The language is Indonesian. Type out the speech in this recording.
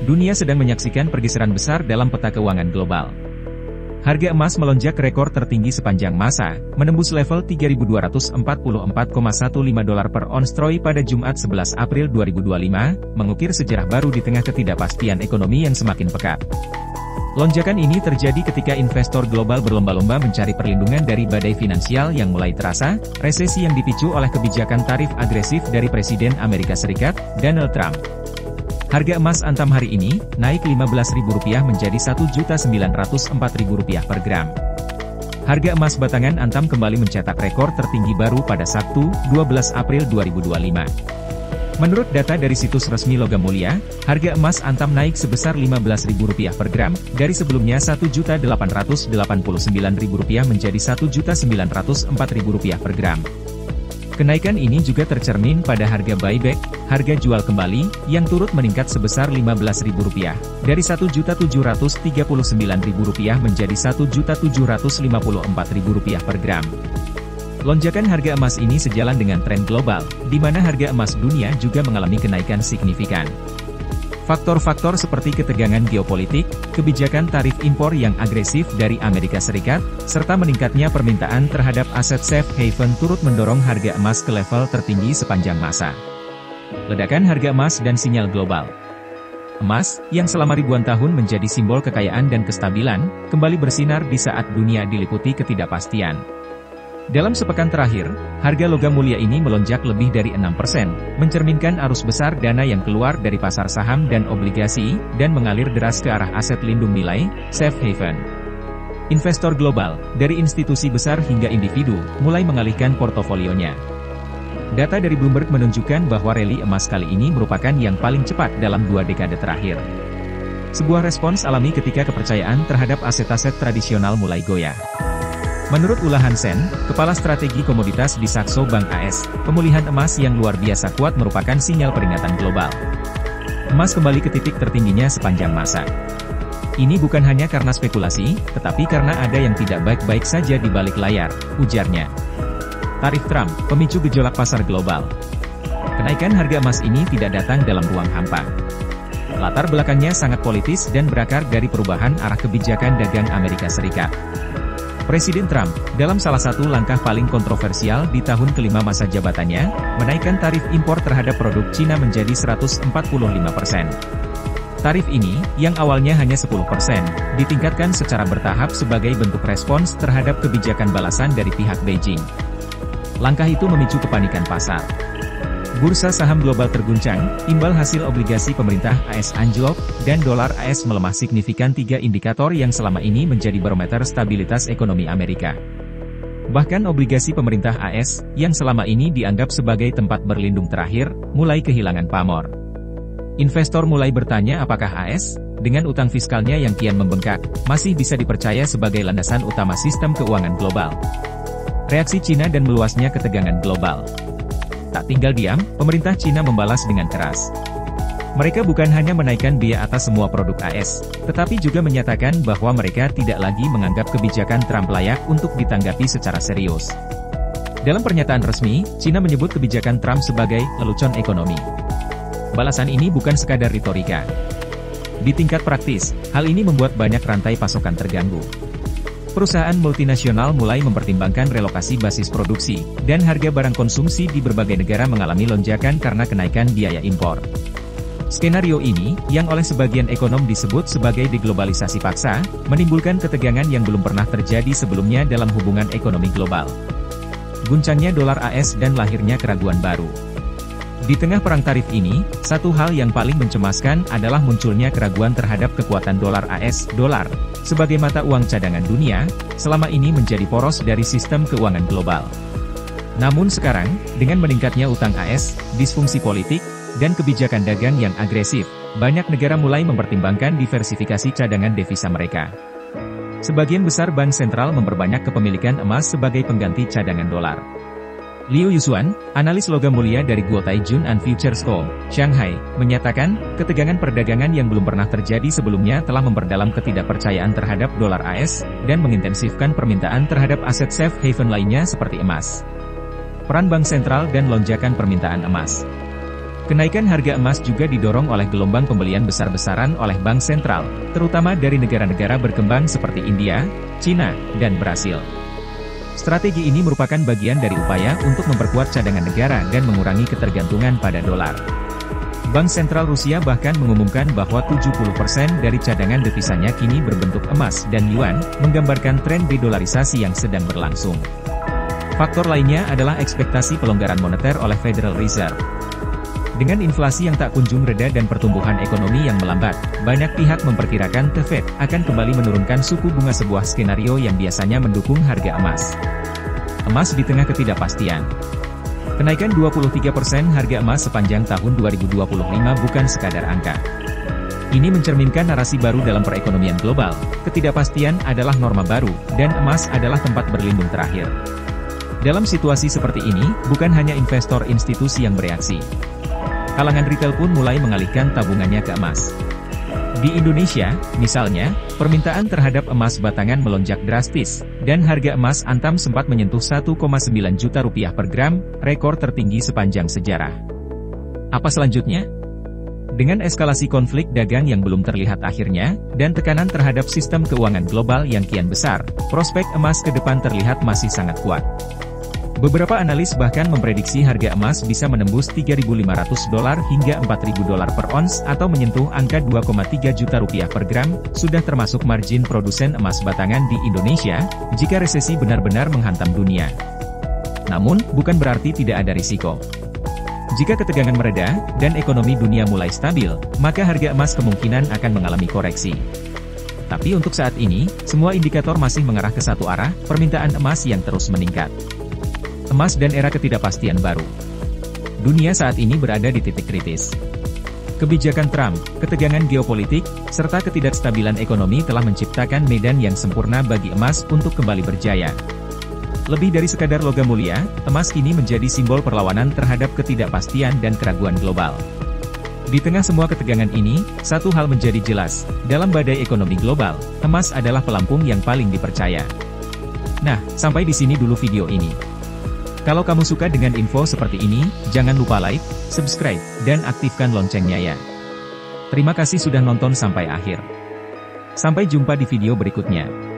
Dunia sedang menyaksikan pergeseran besar dalam peta keuangan global. Harga emas melonjak ke rekor tertinggi sepanjang masa, menembus level 3.244,15 dolar per ons troy pada Jumat 11 April 2025, mengukir sejarah baru di tengah ketidakpastian ekonomi yang semakin pekat. Lonjakan ini terjadi ketika investor global berlomba-lomba mencari perlindungan dari badai finansial yang mulai terasa, resesi yang dipicu oleh kebijakan tarif agresif dari Presiden Amerika Serikat, Donald Trump. Harga emas antam hari ini, naik Rp15.000 menjadi Rp1.904.000 per gram. Harga emas batangan antam kembali mencetak rekor tertinggi baru pada Sabtu, 12 April 2025. Menurut data dari situs resmi Logam Mulia, harga emas antam naik sebesar Rp15.000 per gram, dari sebelumnya Rp1.889.000 menjadi Rp1.904.000 per gram. Kenaikan ini juga tercermin pada harga buyback, harga jual kembali, yang turut meningkat sebesar Rp15.000, dari Rp1.739.000 menjadi Rp1.754.000 per gram. Lonjakan harga emas ini sejalan dengan tren global, di mana harga emas dunia juga mengalami kenaikan signifikan. Faktor-faktor seperti ketegangan geopolitik, kebijakan tarif impor yang agresif dari Amerika Serikat, serta meningkatnya permintaan terhadap aset safe haven turut mendorong harga emas ke level tertinggi sepanjang masa. Ledakan harga emas dan sinyal global. Emas, yang selama ribuan tahun menjadi simbol kekayaan dan kestabilan, kembali bersinar di saat dunia diliputi ketidakpastian. Dalam sepekan terakhir, harga logam mulia ini melonjak lebih dari 6%, mencerminkan arus besar dana yang keluar dari pasar saham dan obligasi, dan mengalir deras ke arah aset lindung nilai, safe haven. Investor global, dari institusi besar hingga individu, mulai mengalihkan portofolionya. Data dari Bloomberg menunjukkan bahwa rally emas kali ini merupakan yang paling cepat dalam 2 dekade terakhir. Sebuah respons alami ketika kepercayaan terhadap aset-aset tradisional mulai goyah. Menurut Ulla Hansen, Kepala Strategi Komoditas di Saxo Bank AS, pemulihan emas yang luar biasa kuat merupakan sinyal peringatan global. Emas kembali ke titik tertingginya sepanjang masa. Ini bukan hanya karena spekulasi, tetapi karena ada yang tidak baik-baik saja di balik layar, ujarnya. Tarif Trump, pemicu gejolak pasar global. Kenaikan harga emas ini tidak datang dalam ruang hampa. Latar belakangnya sangat politis dan berakar dari perubahan arah kebijakan dagang Amerika Serikat. Presiden Trump, dalam salah satu langkah paling kontroversial di tahun kelima masa jabatannya, menaikkan tarif impor terhadap produk Cina menjadi 145%. Tarif ini, yang awalnya hanya 10%, ditingkatkan secara bertahap sebagai bentuk respons terhadap kebijakan balasan dari pihak Beijing. Langkah itu memicu kepanikan pasar. Bursa saham global terguncang, imbal hasil obligasi pemerintah AS anjlok, dan dolar AS melemah signifikan 3 indikator yang selama ini menjadi barometer stabilitas ekonomi Amerika. Bahkan obligasi pemerintah AS, yang selama ini dianggap sebagai tempat berlindung terakhir, mulai kehilangan pamor. Investor mulai bertanya apakah AS, dengan utang fiskalnya yang kian membengkak, masih bisa dipercaya sebagai landasan utama sistem keuangan global. Reaksi Cina dan meluasnya ketegangan global. Tak tinggal diam, pemerintah Cina membalas dengan keras. Mereka bukan hanya menaikkan biaya atas semua produk AS, tetapi juga menyatakan bahwa mereka tidak lagi menganggap kebijakan Trump layak untuk ditanggapi secara serius. Dalam pernyataan resmi, Cina menyebut kebijakan Trump sebagai lelucon ekonomi. Balasan ini bukan sekadar retorika. Di tingkat praktis, hal ini membuat banyak rantai pasokan terganggu. Perusahaan multinasional mulai mempertimbangkan relokasi basis produksi, dan harga barang konsumsi di berbagai negara mengalami lonjakan karena kenaikan biaya impor. Skenario ini, yang oleh sebagian ekonom disebut sebagai deglobalisasi paksa, menimbulkan ketegangan yang belum pernah terjadi sebelumnya dalam hubungan ekonomi global. Guncangnya dolar AS dan lahirnya keraguan baru. Di tengah perang tarif ini, satu hal yang paling mencemaskan adalah munculnya keraguan terhadap kekuatan dolar AS, dolar, sebagai mata uang cadangan dunia, selama ini menjadi poros dari sistem keuangan global. Namun sekarang, dengan meningkatnya utang AS, disfungsi politik, dan kebijakan dagang yang agresif, banyak negara mulai mempertimbangkan diversifikasi cadangan devisa mereka. Sebagian besar bank sentral memperbanyak kepemilikan emas sebagai pengganti cadangan dolar. Liu Yusuan, analis logam mulia dari Guotai Jun and Futures Co., Shanghai, menyatakan, ketegangan perdagangan yang belum pernah terjadi sebelumnya telah memperdalam ketidakpercayaan terhadap dolar AS, dan mengintensifkan permintaan terhadap aset safe haven lainnya seperti emas. Peran bank sentral dan lonjakan permintaan emas. Kenaikan harga emas juga didorong oleh gelombang pembelian besar-besaran oleh bank sentral, terutama dari negara-negara berkembang seperti India, China, dan Brasil. Strategi ini merupakan bagian dari upaya untuk memperkuat cadangan negara dan mengurangi ketergantungan pada dolar. Bank Sentral Rusia bahkan mengumumkan bahwa 70% dari cadangan devisanya kini berbentuk emas dan yuan, menggambarkan tren dedolarisasi yang sedang berlangsung. Faktor lainnya adalah ekspektasi pelonggaran moneter oleh Federal Reserve. Dengan inflasi yang tak kunjung reda dan pertumbuhan ekonomi yang melambat, banyak pihak memperkirakan The Fed akan kembali menurunkan suku bunga, sebuah skenario yang biasanya mendukung harga emas. Emas di tengah ketidakpastian. Kenaikan 23% harga emas sepanjang tahun 2025 bukan sekadar angka. Ini mencerminkan narasi baru dalam perekonomian global. Ketidakpastian adalah norma baru, dan emas adalah tempat berlindung terakhir. Dalam situasi seperti ini, bukan hanya investor institusi yang bereaksi. Kalangan retail pun mulai mengalihkan tabungannya ke emas. Di Indonesia, misalnya, permintaan terhadap emas batangan melonjak drastis, dan harga emas antam sempat menyentuh 1,9 juta rupiah per gram, rekor tertinggi sepanjang sejarah. Apa selanjutnya? Dengan eskalasi konflik dagang yang belum terlihat akhirnya, dan tekanan terhadap sistem keuangan global yang kian besar, prospek emas ke depan terlihat masih sangat kuat. Beberapa analis bahkan memprediksi harga emas bisa menembus $3.500 hingga $4.000 per ons atau menyentuh angka 2,3 juta rupiah per gram, sudah termasuk margin produsen emas batangan di Indonesia, jika resesi benar-benar menghantam dunia. Namun, bukan berarti tidak ada risiko. Jika ketegangan mereda, dan ekonomi dunia mulai stabil, maka harga emas kemungkinan akan mengalami koreksi. Tapi untuk saat ini, semua indikator masih mengarah ke satu arah, permintaan emas yang terus meningkat. Emas dan era ketidakpastian baru. Dunia saat ini berada di titik kritis. Kebijakan Trump, ketegangan geopolitik, serta ketidakstabilan ekonomi telah menciptakan medan yang sempurna bagi emas untuk kembali berjaya. Lebih dari sekadar logam mulia, emas kini menjadi simbol perlawanan terhadap ketidakpastian dan keraguan global. Di tengah semua ketegangan ini, satu hal menjadi jelas, dalam badai ekonomi global, emas adalah pelampung yang paling dipercaya. Nah, sampai di sini dulu video ini. Kalau kamu suka dengan info seperti ini, jangan lupa like, subscribe, dan aktifkan loncengnya ya. Terima kasih sudah nonton sampai akhir. Sampai jumpa di video berikutnya.